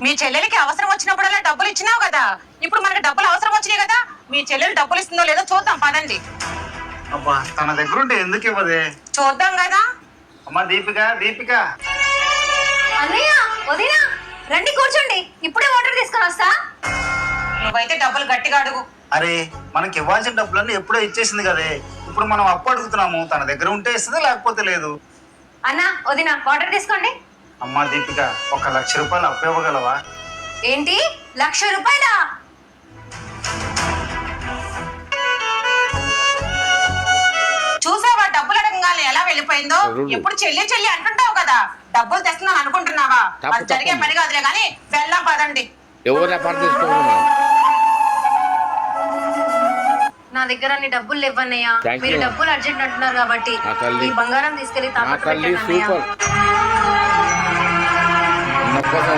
మీ చెల్లెలకి అవసరం వచ్చినప్పుడల్లా డబ్బులు ఇచ్చినావు కదా, ఇప్పుడు మనకి డబ్బులు అవసరం వచ్చినాయి కదా, మీ చెల్లెలు డబ్బులు ఇస్తుందో లేదో చూద్దాం పదండి. అబ్బా తన దగ్గర ఉంటే ఎందుకు ఇవ్వదే? చూద్దాం కదా. అమ్మా దీపిక, దీపిక అన్నయ్య, వదినా, రండి కూర్చోండి. ఇప్పుడే వాటర్ తీసుకొని వస్తా. నువ్వైతే డబ్బులు గట్టిగా అడుగు. అరే మనకి ఇవ్వాల్సిన డబ్బులన్నీ ఎప్పుడో ఇచ్చేసింది కదే, ఇప్పుడు మనం అప్పు అడుగుతున్నాము. తన దగ్గర ఉంటే ఇస్తుంది, లేకపోతే లేదు. అన్న, వదినా, వాటర్ తీసుకోండి. అమ్మా దీపిక, 1,00,000 రూపాయలు అప్పు ఇవ్వగలవా? ఏంటి, 1,00,000 రూపాయలా? చూసావా డబ్బులు అడగంగానే ఎలా వెళ్ళిపోయిందో? ఎప్పుడు చెల్లి చెల్లి అంటుంటావు కదా, డబ్బులు తెస్తున్నాను అనుకుంటున్నావా? అది జరిగే పని కాదులే గాని వెళ్ళాం పదండి. ఎవరు అపార్థం చేసుకోవాలి? నా దగ్గర అన్ని డబ్బులు ఇవ్వన్నయ్య. Thank మీరు you. డబ్బులు అర్జెంట్ అంటున్నారు కాబట్టి నా తల్లి. ఈ బంగారం తీసుకెళ్లి నా తాకట్టు తల్లి పెట్టండి అన్నయ్య. సూపర్. నా కోసం